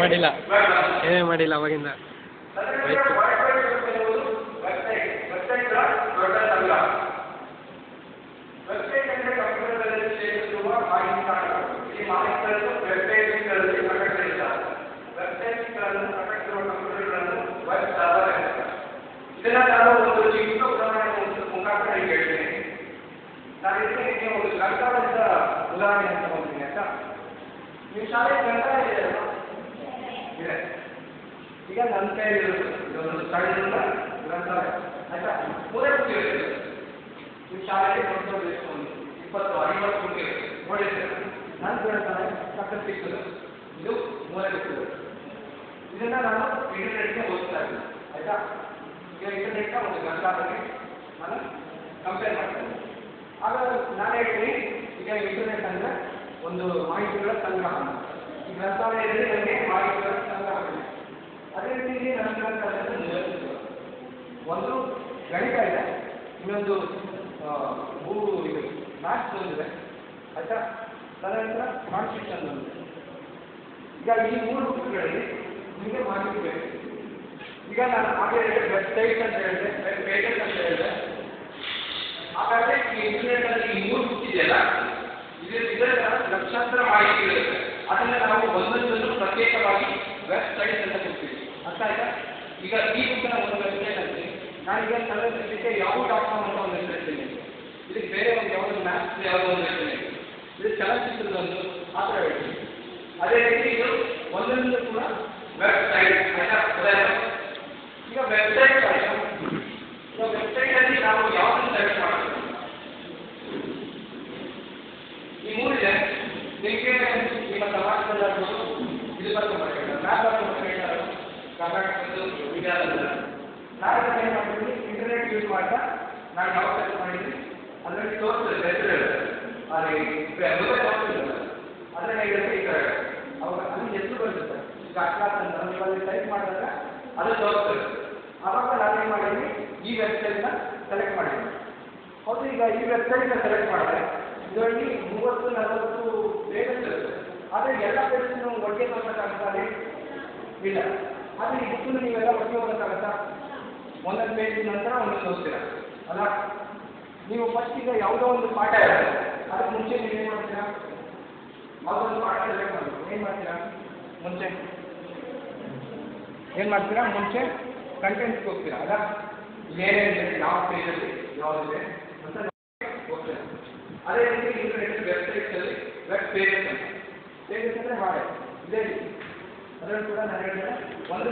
ಮಾಡಿಲ್ಲ ಅವಾಗಿಂದ ಇದನ್ನ ನಾನು ಒಂದು ಚಿಕ್ಕ ಉದಾಹರಣೆ ಮುಖಾಂತರ ಹೇಳ್ತೀನಿ. ನಾನು ಇದಕ್ಕೆ ಒಂದು ಗ್ರಂಥಾಲಯದ ಉದಾಹರಣೆ ಅಂತ ಹೋಗ್ತೀನಿ ಆಯ್ತಾ. ನಿಮ್ಮ ಶಾಲೆ ಗ್ರಂಥಾಲಯ ಇದೆ. ಈಗ ನನ್ನ ಕೈಯಲ್ಲಿ ಒಂದು ಸ್ಥಳದಿಂದ ಗ್ರಂಥಾಲಯ ಆಯ್ತಾ. ಮೂರೇ ಬುಕ್ ಇರುತ್ತೆ. ನಿಮ್ಮ ಶಾಲೆಗೆ ಒಂದು 20-50 ಬುಕ್ ಇರುತ್ತೆ ನೋಡಿದ್ರೆ. ನನ್ನ ಗ್ರಂಥಾಲಯ ಸಕ್ಕತ್ ಸಿಗ್ತದೆ. ಇದು ಮೂರೇ ಬುಕ್ ಇರುತ್ತೆ. ಇದನ್ನ ನಾನು ಇಂಟರ್ನೆಟ್ಗೆ ಓದ್ತಾ ಇದ್ದೀನಿ ಆಯ್ತಾ. ಈಗ ಇಂಟರ್ನೆಟ್ನ ಒಂದು ಗ್ರಂಥಾಲಯಕ್ಕೆ ನಾನು ಕಂಪೇರ್ ಮಾಡ್ತೇನೆ. ಆಗ ನಾನು ಹೇಳ್ತೀನಿ ಈಗ ಇಂಟರ್ನೆಟ್ ಅಂದರೆ ಒಂದು ಮಾಹಿತಿಗಳ ಸಂಗ್ರಹಣ. ಈ ಗ್ರಂಥಾಲಯದಲ್ಲಿ ನನಗೆ ಮಾಹಿತಿಗಳ ಸಂಗ್ರಹಣೆ. ಅದೇ ರೀತಿ ನನ್ನ ಗ್ರಂಥಾಲಯದಲ್ಲಿ ಒಂದು ಗಣಿತ ಇದೆ, ಇನ್ನೊಂದು ಇದು ಮ್ಯಾಥ್ಸ್ ಒಂದಿದೆ ಆಯಿತಾ. ತದನಂತರ ಕಾನ್ಸ್ಟಿಟ್ಯೂಷನ್ ಒಂದಿದೆ. ಈಗ ಈ 3 ಬುಕ್ಗಳಲ್ಲಿ ನಿಮಗೆ ಮಾಹಿತಿ ಬೇಕು. ಈಗ ನಾನು ಹಾಗೆ ವೆಬ್ಸೈಟ್ ಅಂತ ಹೇಳಿದೆ, ವೆಬ್ ಪೇಜಸ್ ಅಂತ ಹೇಳಿದೆ. ಹಾಗಾದರೆ ಈ ಇಂಟರ್ನೆಟ್ಟಲ್ಲಿ ಈ 3 ಬುಕ್ ಇದೆಯಲ್ಲ, ಇದರ ಲಕ್ಷಾಂತರ ಮಾಹಿತಿಗಳಿರುತ್ತೆ. ಅದನ್ನು ನಾವು ಒಂದೊಂದನ್ನು ಪ್ರತ್ಯೇಕವಾಗಿ ವೆಬ್ಸೈಟ್ ಅಂತ ಕೊಡ್ತೀವಿ. ಅರ್ಥ ಆಯ್ತಾ. ಈಗ ಈ ಬುಕ್ನ ಒಂದು ವೆಬ್ಸೈಟ್ ಅಂತೀನಿ. ನಾನೀಗ ಸಂದರ್ಶನಕ್ಕೆ ಯಾವ.com ಅಂತ ಒಂದು ವೆಬ್ಸೈಟ್ ಇದೆ. ಇದಕ್ಕೆ ಬೇರೆ ಒಂದು ಯಾವುದೋ ಮ್ಯಾಥ್ಸ್ ಯಾವುದೋ ಒಂದು ವೆಬ್ಸೈಟ್ ಇದೆ. ಇದು ಚಲನಚಿತ್ರದೊಂದು ಆ ಥರ ಹೇಳ್ತೀನಿ. ಅದೇ ರೀತಿ ಇದು ಒಂದೊಂದು ಕೂಡ ವೆಬ್ಸೈಟ್ ಆಯ್ತಾ. ಈಗ ವೆಬ್ಸೈಟ್ ಆಯ್ತಾ. ಈಗ ವೆಬ್ಸೈಟಲ್ಲಿ ನಾವು ಯಾವುದನ್ನು ಸರ್ಚ್ ಮಾಡ್ತೀವಿ. ಈ 3 ಇದೆ. ನಿಮಗೆ ನಿಮ್ಮ ಸಮಾಜದಲ್ಲಾಗ್ಬೋದು ಇದು ಬರ್ಕೊಂಡು ಕರ್ನಾಟಕದ್ದು ವಿದ್ಯಾಲಯದ ನಾನು ಏನು ಮಾಡ್ತೀನಿ, ಇಂಟರ್ನೆಟ್ ಯೂಸ್ ಮಾಡ್ತಾ ನಾನು ಯಾವ ಕೆಲಸ ಮಾಡಿದ್ದೀನಿ ಅದರಲ್ಲಿ ತೋರಿಸ್ತದೆ. ಹೆಸರು ಇರುತ್ತೆ ಅಲ್ಲಿ ತೋರಿಸ್ತಿಲ್ಲ. ಅದನ್ನು ಹೇಳಿದ್ರೆ ಈ ಥರ ಅವಾಗ ಅಲ್ಲಿ ಹೆಸರು ಬರುತ್ತೆ. ಈಗ ಕ್ಲಾಸ್ ಅಂತ ನೀವು ಅಲ್ಲಿ ಟೈಪ್ ಮಾಡಿದಾಗ ಅದು ತೋರಿಸ್ತದೆ. ಆವಾಗ ನಾನೇನು ಮಾಡಿದ್ದೀನಿ, ಈ ವೆಬ್ಸೈಟ್ನ ಸೆಲೆಕ್ಟ್ ಮಾಡಿದ್ದೀನಿ. ಹೌದು, ಈಗ ಈ ವೆಬ್ಸೈಟ್ನ ಸೆಲೆಕ್ಟ್ ಮಾಡಿದ್ರೆ ಇದರಲ್ಲಿ 30-40 ಪೇಜಸ್ ಇರುತ್ತೆ. ಆದರೆ ಎಲ್ಲ ಪೇಜಸ್ಸನ್ನು ಒಟ್ಟಿಗೆ ತೋರಿಸೋಕ್ಕಾಗುತ್ತಾ? ಇಲ್ಲ. ಆದರೆ ಈ ಬುಕ್ಕನ್ನು ನೀವೆಲ್ಲ ಒಟ್ಟಿಗೆ ಓದೋಕ್ಕಾಗತ್ತಾ? ಒಂದೊಂದು ಪೇಜ್ ನಂತರ ಒಂದೊಂದು ಓದ್ತೀರಾ ಅಲ್ಲ. ನೀವು ಫಸ್ಟ್ ಈಗ ಯಾವುದೋ ಒಂದು ಪಾಠ ಇರುತ್ತೆ, ಅದಕ್ಕೆ ಮುಂಚೆ ನೀವು ಏನು ಮಾಡ್ತೀರಾ? ಯಾವುದೋ ಒಂದು ಪಾಠ ಸೆಲೆಕ್ಟ್ ಮಾಡಬೇಕು. ಏನು ಮಾಡ್ತೀರಾ? ಮುಂಚೆ ಕಂಟೆಂಟ್ಸ್ಗೆ ಹೋಗ್ತೀರಾ ಅಲ್ಲ. ಏನೇನಿದೆ, ಯಾವ ಪೇಜಲ್ಲಿ ಯಾವುದಿದೆ ಅಂತ ಹೋಗ್ತೀರಾ. ಅದೇ ರೀತಿ ಇಂಟರ್ನೆಟ್ ವೆಬ್ಸೈಟ್ಸಲ್ಲಿ ವೆಬ್ ಪೇಜಸ್ ಅಂದರೆ ಹಾಗೆ ಇದೇ ರೀತಿ ಅದರಲ್ಲಿ ಕೂಡ ನಾನು ಹೇಳಿದ್ರೆ ಒಂದು